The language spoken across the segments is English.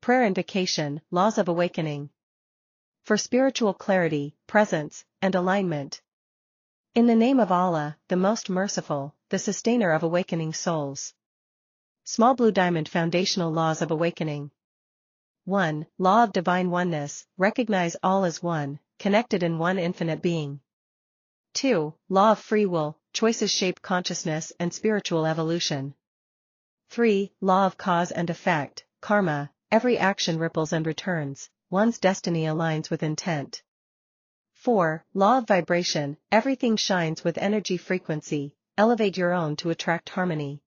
Prayer Invocation, Laws of Awakening. For spiritual clarity, presence, and alignment. In the name of Allah, the most merciful, the sustainer of awakening souls. Small blue diamond foundational laws of awakening. 1. Law of divine oneness, recognize all as one, connected in one infinite being. 2. Law of free will, choices shape consciousness and spiritual evolution. 3. Law of cause and effect, karma, every action ripples and returns, one's destiny aligns with intent. 4. Law of vibration, everything shines with energy frequency, elevate your own to attract harmony.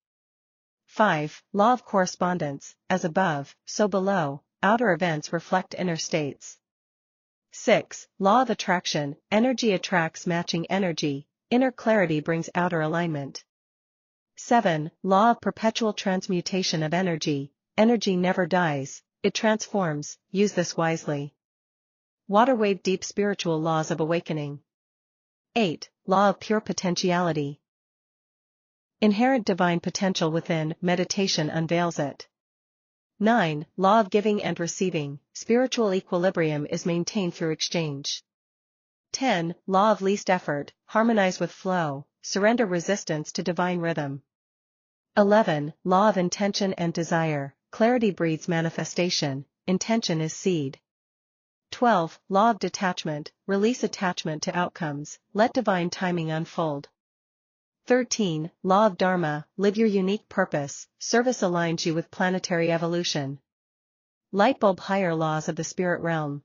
5. Law of correspondence, as above, so below, outer events reflect inner states. 6. Law of attraction, energy attracts matching energy, inner clarity brings outer alignment. 7. Law of perpetual transmutation of energy, energy never dies, it transforms, use this wisely. Water wave deep spiritual laws of awakening. 8. Law of pure potentiality. Inherent divine potential within, meditation unveils it. 9. Law of giving and receiving, spiritual equilibrium is maintained through exchange. 10. Law of least effort, harmonize with flow, surrender resistance to divine rhythm. 11. Law of intention and desire, clarity breeds manifestation, intention is seed. 12. Law of detachment, release attachment to outcomes, let divine timing unfold. 13. Law of Dharma, live your unique purpose, service aligns you with planetary evolution. Lightbulb higher laws of the spirit realm.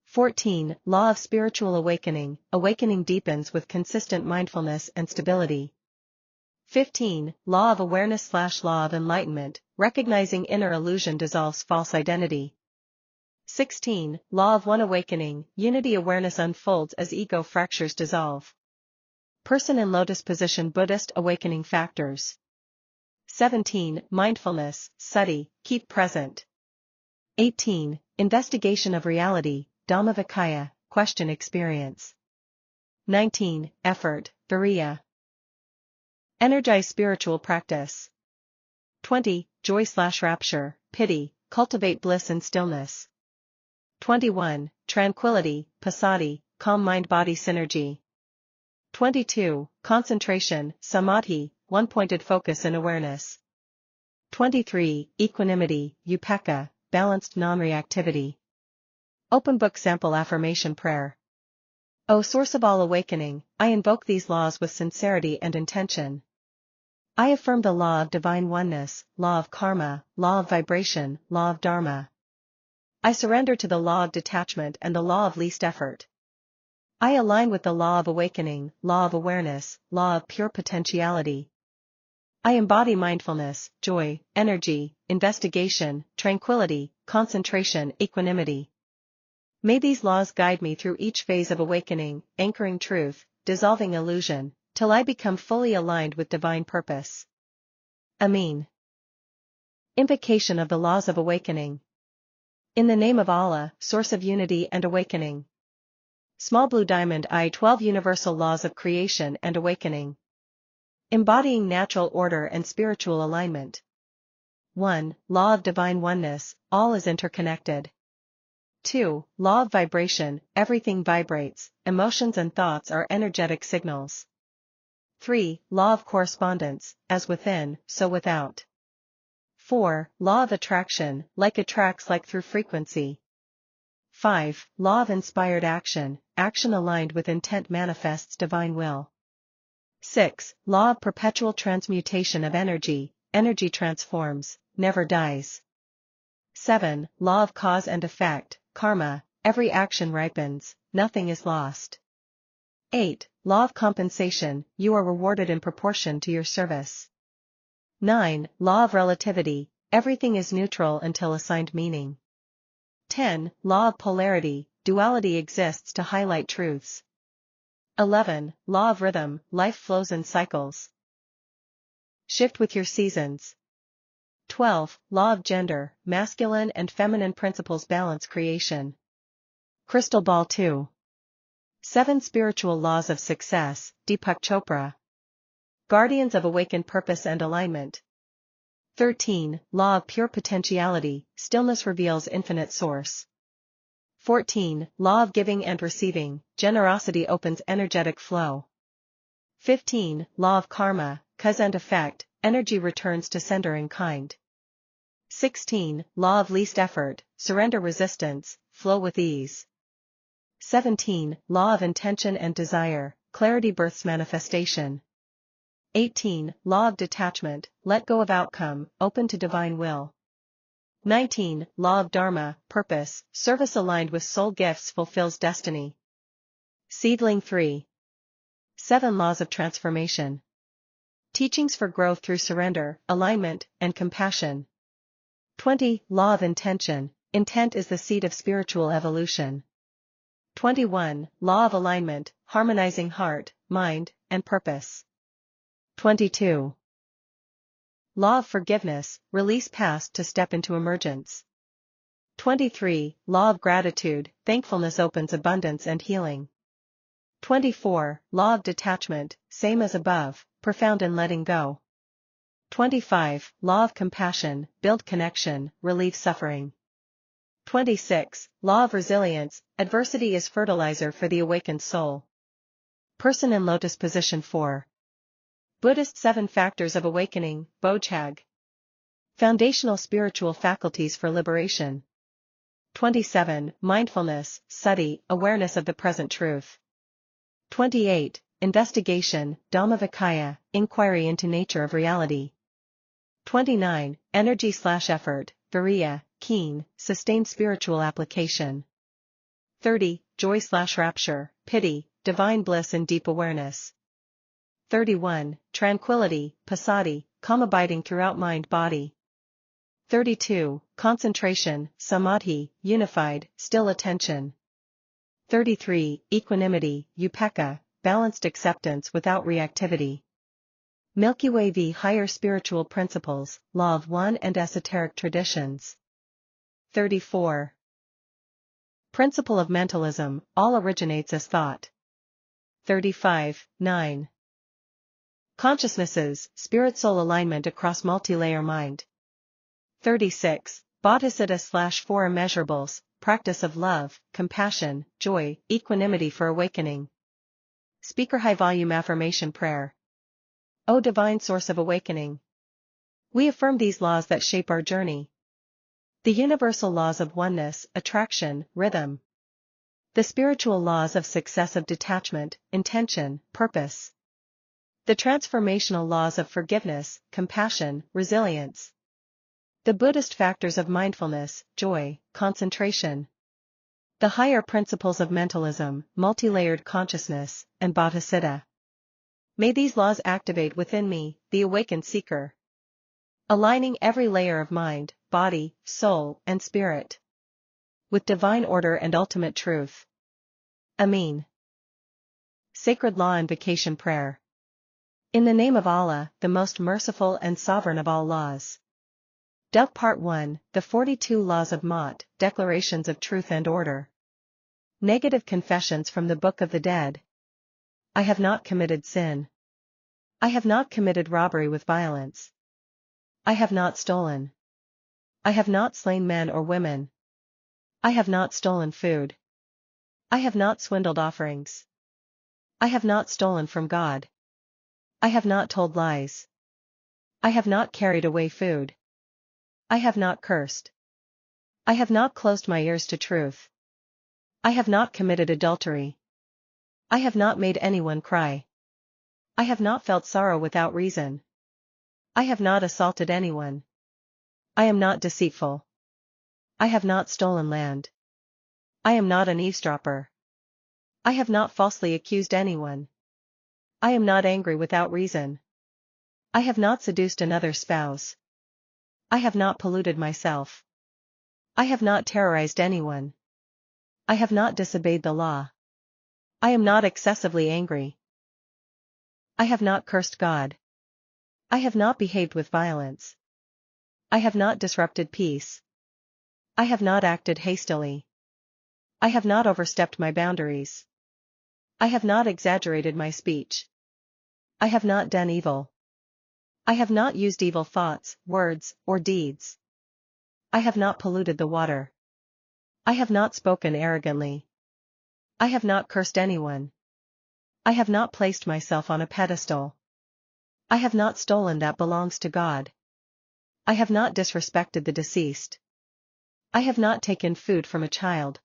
14. Law of spiritual awakening, awakening deepens with consistent mindfulness and stability. 15. Law of awareness/law of enlightenment, recognizing inner illusion dissolves false identity. 16. Law of one awakening, unity awareness unfolds as ego fractures dissolve. Person in lotus position Buddhist awakening factors. 17. Mindfulness, sati, keep present. 18. Investigation of reality, Dhammavicaya, question experience. 19. Effort, Viriya. Energize spiritual practice. 20. Joy/rapture, pity, cultivate bliss and stillness. 21. Tranquility, passaddhi, calm mind-body synergy. 22. Concentration, samadhi, one-pointed focus and awareness. 23. Equanimity, upekkha, balanced non-reactivity. Open Book Sample Affirmation Prayer. O Source of all awakening, I invoke these laws with sincerity and intention. I affirm the law of divine oneness, law of karma, law of vibration, law of dharma. I surrender to the law of detachment and the law of least effort. I align with the law of awakening, law of awareness, law of pure potentiality. I embody mindfulness, joy, energy, investigation, tranquility, concentration, equanimity. May these laws guide me through each phase of awakening, anchoring truth, dissolving illusion, till I become fully aligned with divine purpose. Amin. Invocation of the Laws of Awakening. In the name of Allah, Source of Unity and Awakening. Small blue diamond I 12 Universal Laws of Creation and Awakening. Embodying natural order and spiritual alignment. 1. Law of divine oneness, all is interconnected. 2. Law of vibration, everything vibrates, emotions and thoughts are energetic signals. 3. Law of correspondence, as within, so without. 4. Law of attraction, like attracts like through frequency. 5. Law of inspired action, action aligned with intent manifests divine will. 6. Law of perpetual transmutation of energy, energy transforms, never dies. 7. Law of cause and effect, karma, every action ripens, nothing is lost. 8. Law of compensation, you are rewarded in proportion to your service. 9. Law of relativity, everything is neutral until assigned meaning. 10. Law of polarity, duality exists to highlight truths. 11. Law of rhythm, life flows in cycles. Shift with your seasons. 12. Law of gender, masculine and feminine principles balance creation. Crystal Ball 2. 7 Spiritual Laws of Success, Deepak Chopra. Guardians of Awakened Purpose and Alignment. 13. Law of pure potentiality, stillness reveals infinite source. 14. Law of giving and receiving, generosity opens energetic flow. 15. Law of karma, cause and effect, energy returns to sender in kind. 16. Law of least effort, surrender resistance, flow with ease. 17. Law of intention and desire, clarity births manifestation. 18. Law of detachment, let go of outcome, open to divine will. 19. Law of dharma, purpose, service aligned with soul gifts fulfills destiny. Seedling 3. 7 Laws of transformation. Teachings for growth through surrender, alignment, and compassion. 20. Law of intention, intent is the seed of spiritual evolution. 21. Law of alignment, harmonizing heart, mind, and purpose. 22. Law of forgiveness, release past to step into emergence. 23. Law of gratitude, thankfulness opens abundance and healing. 24. Law of detachment, same as above, profound in letting go. 25. Law of compassion, build connection, relieve suffering. 26. Law of resilience, adversity is fertilizer for the awakened soul. Person in lotus position 4. Buddhist 7 Factors of Awakening, Bojhag. Foundational spiritual faculties for liberation. 27. Mindfulness, sati, awareness of the present truth. 28. Investigation, Dhammavicaya, inquiry into nature of reality. 29. Energy/effort, viriya, keen, sustained spiritual application. 30. Joy/rapture, pity, divine bliss and deep awareness. 31. Tranquility, passaddhi, calm abiding throughout mind-body. 32. Concentration, samadhi, unified, still attention. 33. Equanimity, upekkha, balanced acceptance without reactivity. Milky Way v. Higher Spiritual Principles, Law of One and Esoteric Traditions. 34. Principle of Mentalism, all originates as thought. 35. 9. Consciousnesses, spirit-soul alignment across multi-layer mind. 36. Bodhisattva/4 Immeasurables, practice of love, compassion, joy, equanimity for awakening. Speaker High Volume Affirmation Prayer. O Divine Source of Awakening, we affirm these laws that shape our journey. The universal laws of oneness, attraction, rhythm. The spiritual laws of successive detachment, intention, purpose. The transformational laws of forgiveness, compassion, resilience. The Buddhist factors of mindfulness, joy, concentration. The higher principles of mentalism, multi-layered consciousness, and bodhisattva. May these laws activate within me, the awakened seeker, aligning every layer of mind, body, soul, and spirit with divine order and ultimate truth. Amen. Sacred Law Invocation Prayer. In the name of Allah, the most merciful and sovereign of all laws. Duck Part 1, the 42 Laws of Mott, Declarations of Truth and Order. Negative confessions from the Book of the Dead. I have not committed sin. I have not committed robbery with violence. I have not stolen. I have not slain men or women. I have not stolen food. I have not swindled offerings. I have not stolen from God. I have not told lies. I have not carried away food. I have not cursed. I have not closed my ears to truth. I have not committed adultery. I have not made anyone cry. I have not felt sorrow without reason. I have not assaulted anyone. I am not deceitful. I have not stolen land. I am not an eavesdropper. I have not falsely accused anyone. I am not angry without reason. I have not seduced another spouse. I have not polluted myself. I have not terrorized anyone. I have not disobeyed the law. I am not excessively angry. I have not cursed God. I have not behaved with violence. I have not disrupted peace. I have not acted hastily. I have not overstepped my boundaries. I have not exaggerated my speech. I have not done evil. I have not used evil thoughts, words, or deeds. I have not polluted the water. I have not spoken arrogantly. I have not cursed anyone. I have not placed myself on a pedestal. I have not stolen that belongs to God. I have not disrespected the deceased. I have not taken food from a child.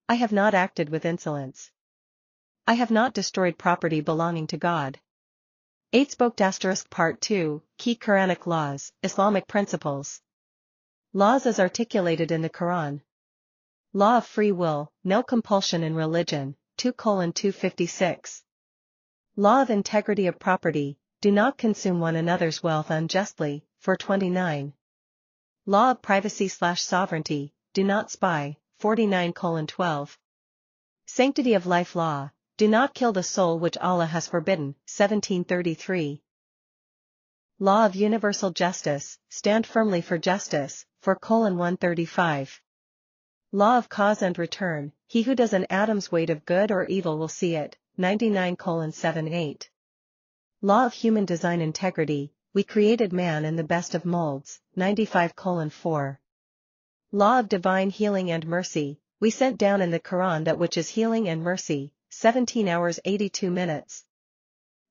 I have not acted with insolence. I have not destroyed property belonging to God. 8 Spoke Part 2, Key Quranic Laws, Islamic Principles. Laws as articulated in the Quran. Law of free will, no compulsion in religion, 2:256. Law of integrity of property, do not consume one another's wealth unjustly, 429. Law of privacy/sovereignty, do not spy, 49:12. Sanctity of life law, do not kill the soul which Allah has forbidden, 1733. Law of universal justice, stand firmly for justice, 4:135. Law of cause and return, he who does an atom's weight of good or evil will see it, 99:78. Law of human design integrity, we created man in the best of molds, 95:4. Law of divine healing and mercy, we sent down in the Quran that which is healing and mercy, 17 hours 82 minutes.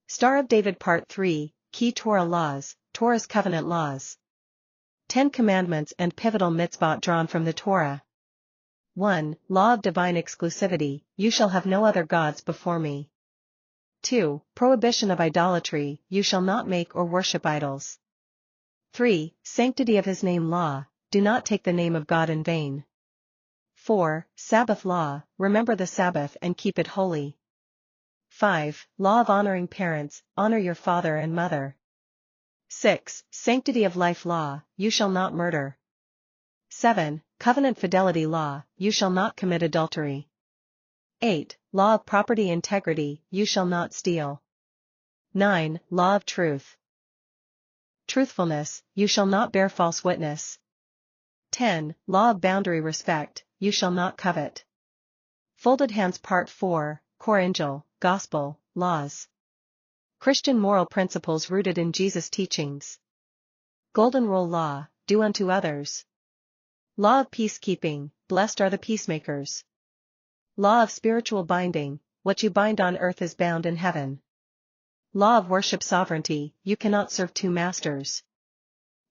Star of David Part 3, Key Torah Laws, Torah's Covenant Laws. 10 Commandments and pivotal mitzvot drawn from the Torah. 1. Law of divine exclusivity, you shall have no other gods before me. 2. Prohibition of idolatry, you shall not make or worship idols. 3. Sanctity of his name law, do not take the name of God in vain. 4. Sabbath law, remember the Sabbath and keep it holy. 5. Law of honoring parents, honor your father and mother. 6. Sanctity of life law, you shall not murder. 7. Covenant fidelity law, you shall not commit adultery. 8. Law of property integrity, you shall not steal. 9. Law of truth. Truthfulness, you shall not bear false witness. 10. Law of boundary respect, you shall not covet. Folded Hands Part 4, Core Angel, Gospel, Laws. Christian moral principles rooted in Jesus' teachings. Golden Rule Law, do unto others. Law of peacekeeping, blessed are the peacemakers. Law of spiritual binding, what you bind on earth is bound in heaven. Law of worship sovereignty, you cannot serve two masters.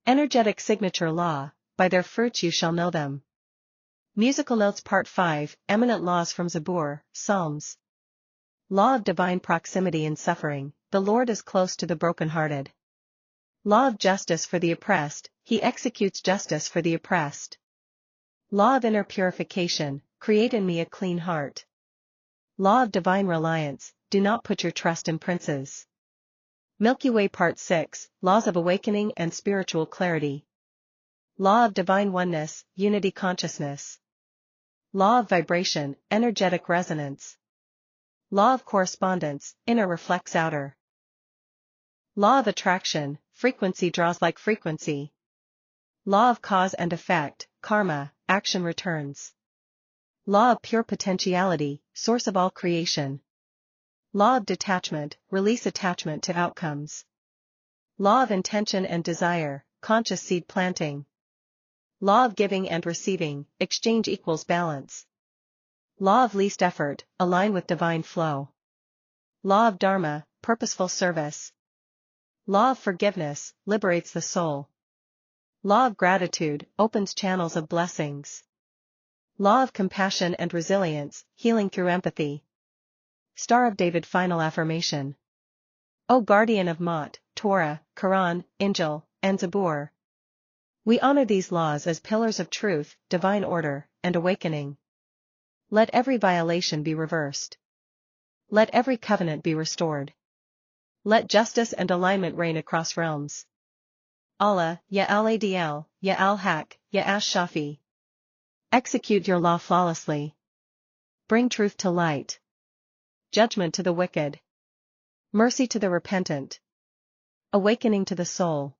Energetic signature law, by their fruits you shall know them. Musical Notes Part 5, Eminent Laws from Zabur, Psalms. Law of divine proximity in suffering, the Lord is close to the brokenhearted. Law of justice for the oppressed, he executes justice for the oppressed. Law of inner purification, create in me a clean heart. Law of divine reliance, do not put your trust in princes. Milky Way Part 6, Laws of awakening and spiritual clarity. Law of divine oneness, unity consciousness. Law of vibration, energetic resonance. Law of correspondence, inner reflects outer. Law of attraction, frequency draws like frequency. Law of cause and effect, karma, action returns. Law of pure potentiality, source of all creation. Law of detachment, release attachment to outcomes. Law of intention and desire, conscious seed planting. Law of giving and receiving, exchange equals balance. Law of least effort, align with divine flow. Law of dharma, purposeful service. Law of forgiveness, liberates the soul. Law of gratitude, opens channels of blessings. Law of compassion and resilience, healing through empathy. Star of David Final Affirmation. O guardian of Mot, Torah, Quran, Injil, and Zabur. We honor these laws as pillars of truth, divine order, and awakening. Let every violation be reversed. Let every covenant be restored. Let justice and alignment reign across realms. Allah, Ya al-Adl, Ya al-Haq, Ya ash-Shafi. Execute your law flawlessly. Bring truth to light. Judgment to the wicked. Mercy to the repentant. Awakening to the soul.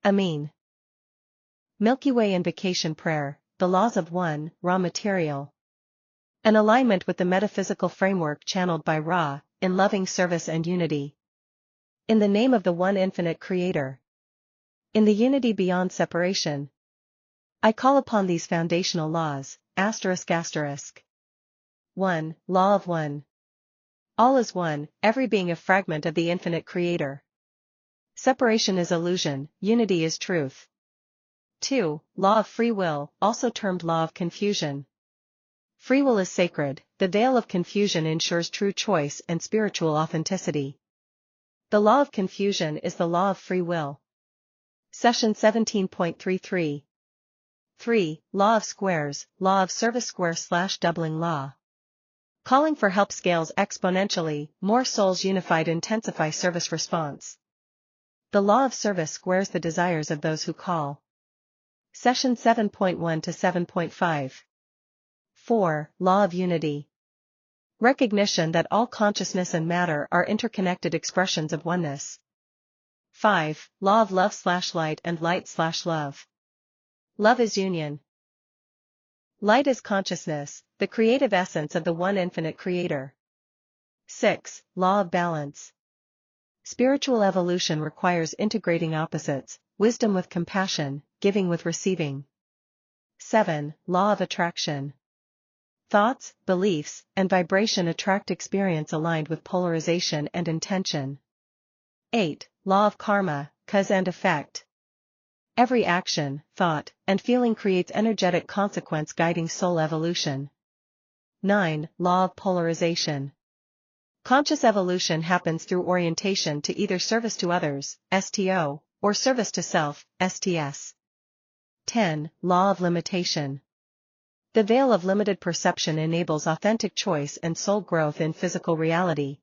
Ameen. Milky Way Invocation Prayer, the Laws of One, Raw Material. An alignment with the metaphysical framework channeled by Ra, in loving service and unity. In the name of the one infinite Creator. In the unity beyond separation. I call upon these foundational laws, ***. 1. Law of One. All is one, every being a fragment of the infinite Creator. Separation is illusion, unity is truth. 2. Law of Free Will, also termed Law of Confusion. Free will is sacred, the veil of confusion ensures true choice and spiritual authenticity. The law of confusion is the law of free will. Session 17.33. 3. Law of Squares, Law of Service Square/doubling law. Calling for help scales exponentially, more souls unified intensify service response. The law of service squares the desires of those who call. Session 7.1 to 7.5. 4. Law of Unity. Recognition that all consciousness and matter are interconnected expressions of oneness. 5. Law of Love/Light and Light/Love. Love is union. Light is consciousness, the creative essence of the one infinite Creator. 6. Law of Balance. Spiritual evolution requires integrating opposites, wisdom with compassion, giving with receiving. 7. Law of Attraction. Thoughts, beliefs, and vibration attract experience aligned with polarization and intention. 8. Law of Karma, cause and effect. Every action, thought, and feeling creates energetic consequence guiding soul evolution. 9. Law of Polarization. Conscious evolution happens through orientation to either service to others, STO, or service to self, STS. 10. Law of Limitation. The veil of limited perception enables authentic choice and soul growth in physical reality.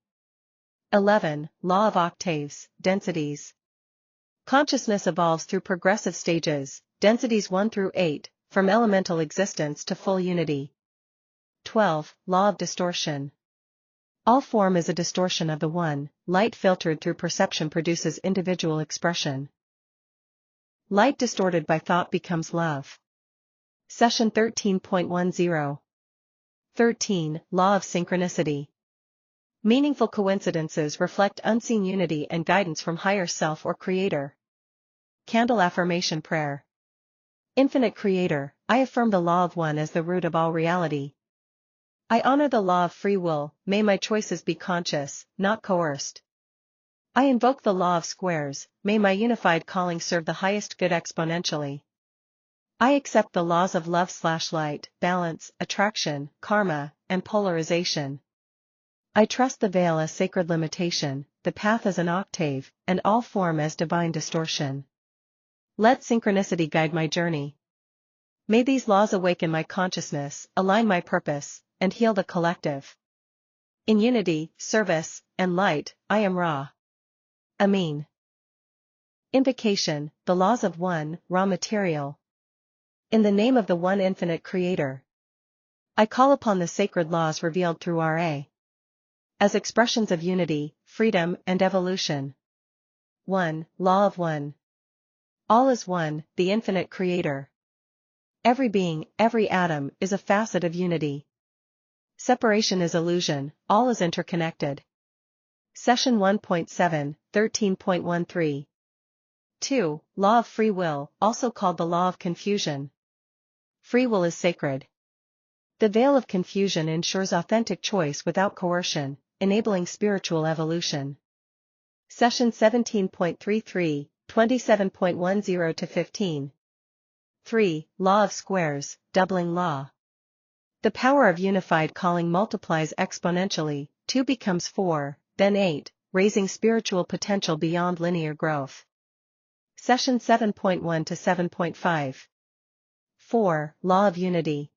11. Law of Octaves, Densities. Consciousness evolves through progressive stages, densities 1 through 8, from elemental existence to full unity. 12. Law of Distortion. All form is a distortion of the one, light filtered through perception produces individual expression. Light distorted by thought becomes love. Session 13.10. 13. Law of Synchronicity. Meaningful coincidences reflect unseen unity and guidance from higher self or Creator. Candle Affirmation Prayer. Infinite Creator, I affirm the law of one as the root of all reality. I honor the law of free will, may my choices be conscious, not coerced. I invoke the law of squares, may my unified calling serve the highest good exponentially. I accept the laws of love/light, balance, attraction, karma, and polarization. I trust the veil as sacred limitation, the path as an octave, and all form as divine distortion. Let synchronicity guide my journey. May these laws awaken my consciousness, align my purpose, and heal the collective. In unity, service, and light, I am Ra. Amin. Invocation, the laws of one, raw material. In the name of the one infinite Creator. I call upon the sacred laws revealed through Ra. As expressions of unity, freedom, and evolution. 1. Law of One. All is one, the infinite Creator. Every being, every atom, is a facet of unity. Separation is illusion, all is interconnected. Session 1.7, 13.13. 2. Law of Free Will, also called the Law of Confusion. Free will is sacred. The veil of confusion ensures authentic choice without coercion, enabling spiritual evolution. Session 17.33, 27.10 to 15. 3. Law of Squares, Doubling Law. The power of unified calling multiplies exponentially, 2 becomes 4, then 8, raising spiritual potential beyond linear growth. Session 7.1 to 7.5. 4. Law of Unity.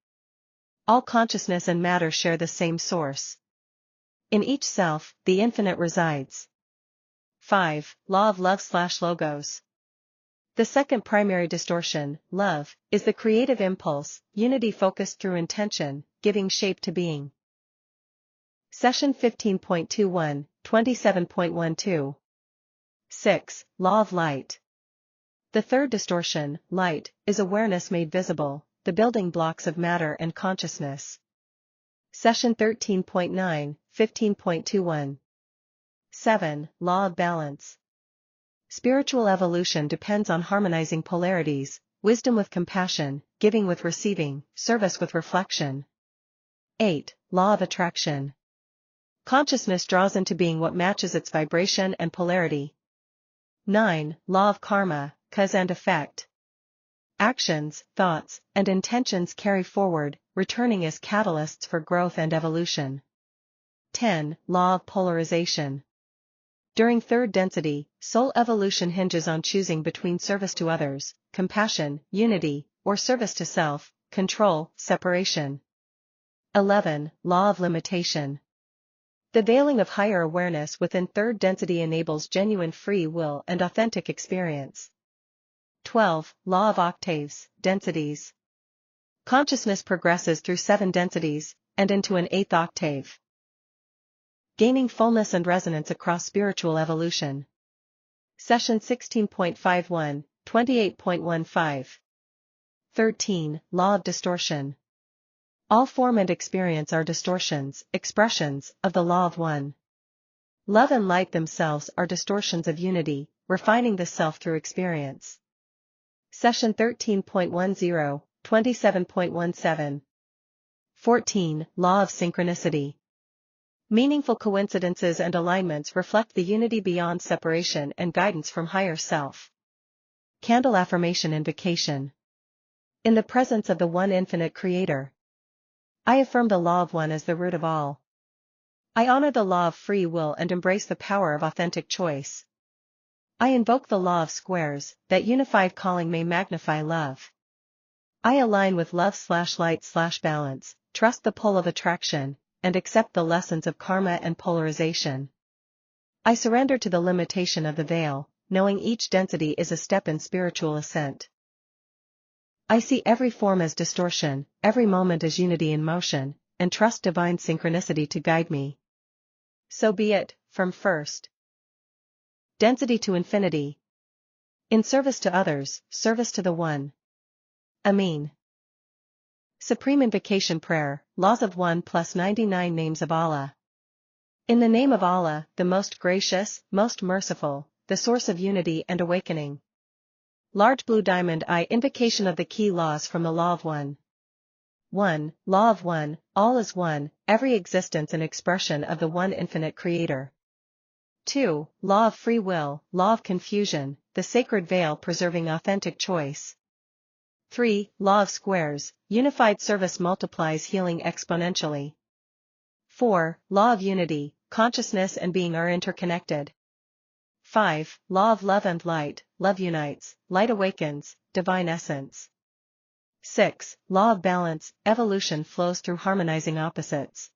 All consciousness and matter share the same source. In each self, the infinite resides. 5. Law of Love/Logos. The second primary distortion, love, is the creative impulse, unity focused through intention, giving shape to being. Session 15.21, 27.12. 6. Law of Light. The third distortion, light, is awareness made visible, the building blocks of matter and consciousness. Session 13.9, 15.21. 7. Law of balance. Spiritual evolution depends on harmonizing polarities, wisdom with compassion, giving with receiving, service with reflection. 8. Law of attraction. Consciousness draws into being what matches its vibration and polarity. 9. Law of karma, cause and effect. Actions, thoughts, and intentions carry forward, returning as catalysts for growth and evolution. 10. Law of polarization. During third density, soul evolution hinges on choosing between service to others, compassion, unity, or service to self, control, separation. 11. Law of limitation. The veiling of higher awareness within third density enables genuine free will and authentic experience. 12. Law of octaves, densities. Consciousness progresses through 7 densities, and into an 8th octave, gaining fullness and resonance across spiritual evolution. Session 16.51, 28.15. 13. Law of distortion. All form and experience are distortions, expressions, of the law of one. Love and light themselves are distortions of unity, refining the self through experience. Session 13.10, 27.17. 14. Law of synchronicity. Meaningful coincidences and alignments reflect the unity beyond separation and guidance from higher self. Candle affirmation invocation. In the presence of the one infinite creator, I affirm the law of one as the root of all. I honor the law of free will and embrace the power of authentic choice. I invoke the law of squares, that unified calling may magnify love. I align with love/light/balance, trust the pull of attraction, and accept the lessons of karma and polarization. I surrender to the limitation of the veil, knowing each density is a step in spiritual ascent. I see every form as distortion, every moment as unity in motion, and trust divine synchronicity to guide me. So be it, from first density to infinity. In service to others, service to the one. Amen. Supreme Invocation Prayer, Laws of One plus 99 Names of Allah. In the name of Allah, the most gracious, most merciful, the source of unity and awakening. Large blue diamond eye invocation of the key laws from the Law of One. 1. Law of One, all is one, every existence and expression of the one infinite creator. 2. Law of free will, law of confusion, the sacred veil preserving authentic choice. 3. Law of squares, unified service multiplies healing exponentially. 4. Law of unity, consciousness and being are interconnected. 5. Law of love and light, love unites, light awakens, divine essence. 6. Law of balance, evolution flows through harmonizing opposites.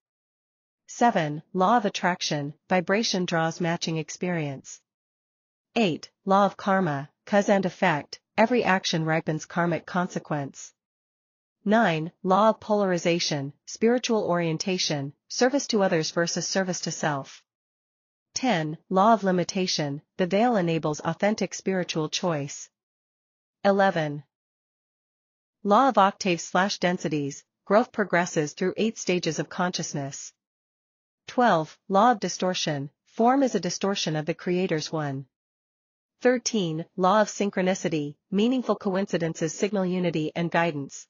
7. Law of attraction, vibration draws matching experience. 8. Law of karma, cause and effect, every action ripens karmic consequence. 9. Law of polarization, spiritual orientation, service to others versus service to self. 10. Law of limitation, the veil enables authentic spiritual choice. 11. Law of octaves/densities, growth progresses through 8 stages of consciousness. 12. Law of distortion, form is a distortion of the Creator's one. 13. Law of synchronicity, meaningful coincidences signal unity and guidance.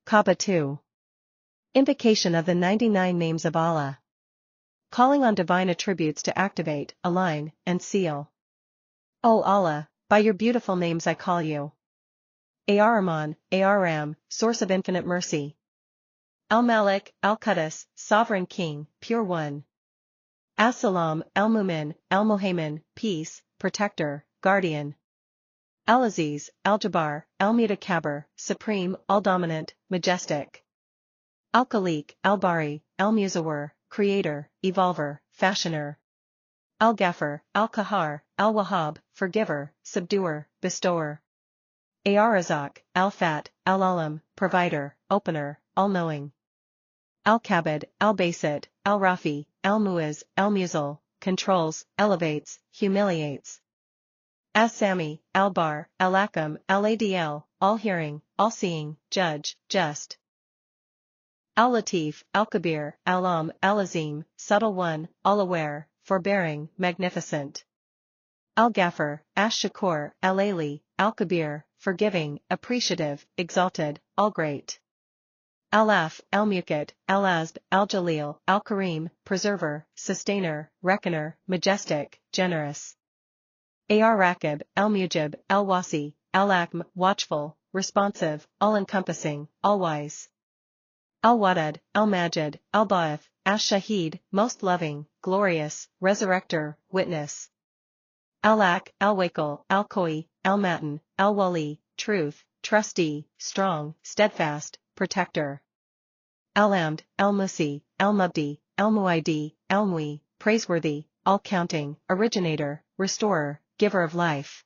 Kaaba 2. Invocation of the 99 Names of Allah. Calling on divine attributes to activate, align, and seal. O Allah, by your beautiful names I call you. Ar-Rahman, Ar-Ram, source of infinite mercy. Al-Malik, Al-Quddus, sovereign king, pure one. As-Salam, Al-Mumin, Al-Muhaymin, peace, protector, guardian. Al-Aziz, Al-Jabbar, Al-Mutakabir, supreme, all-dominant, majestic. Al-Khaliq, Al-Bari, Al-Musawwir, creator, evolver, fashioner. Al-Ghafar, Al-Qahhar, Al-Wahhab, forgiver, subduer, bestower. Ar-Razzaq, Al-Fat, Al-Alam, provider, opener, all-knowing. Al-Kabid, Al-Basit, Al-Rafi, Al-Muiz, Al-Muzil, controls, elevates, humiliates. As-Sami, Al-Bar, Al-Akam, Al-Adl, all-hearing, all-seeing, judge, just. Al-Latif, Al-Kabir, Al-Am, Al-Azim, subtle one, all-aware, forbearing, magnificent. Al-Ghafar, Ash-Shakur, Al-Ali, Al-Kabir, forgiving, appreciative, exalted, all-great. Al-Af, Al-Muqit, Al-Azb, Al-Jalil, Al-Karim, preserver, sustainer, reckoner, majestic, generous. Ar-Rakib, Al-Mujib, Al-Wasi, Al-Akm, watchful, responsive, all-encompassing, all-wise. Al-Wadud, Al-Majid, Al-Ba'ith, Ash-Shahid, most loving, glorious, resurrector, witness. Al-Ak, Al-Wakil, Al-Koi, Al-Matan, Al-Wali, truth, trustee, strong, steadfast, protector. Al-Amd, Al-Musi, Al-Mubdi, Al-Mu'idi, Al-Mui, praiseworthy, all-counting, originator, restorer, giver of life.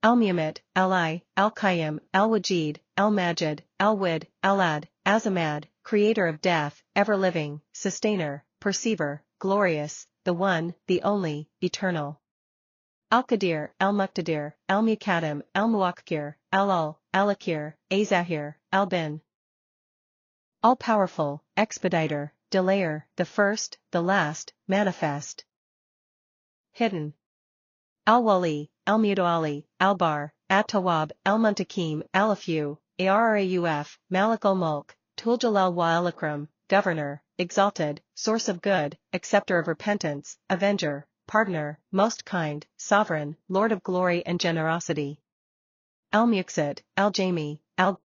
Al-Mumit, Al-I, Al-Qayyim, Al-Wajid, Al-Majid, Al-Wid, Al-Ad, Azamad, creator of death, ever-living, sustainer, perceiver, glorious, the one, the only, eternal. Al-Qadir, Al-Muqtadir, Al-Muqaddim, Al-Muwakkir, Al-Ul, Al-Akir, Azahir, Al-Bin. All-powerful, expediter, delayer, the first, the last, manifest. Hidden. Al-Wali, Al-Mutuali, Al-Bar, At-Tawwab, Al-Muntakim, Al-Afu, Arrauf, Malik al-Mulk, Tul-Jalal wa al-Akram, governor, exalted, source of good, acceptor of repentance, avenger, pardoner, most kind, sovereign, Lord of glory and generosity. Al-Muqsit, Al-Jami, Al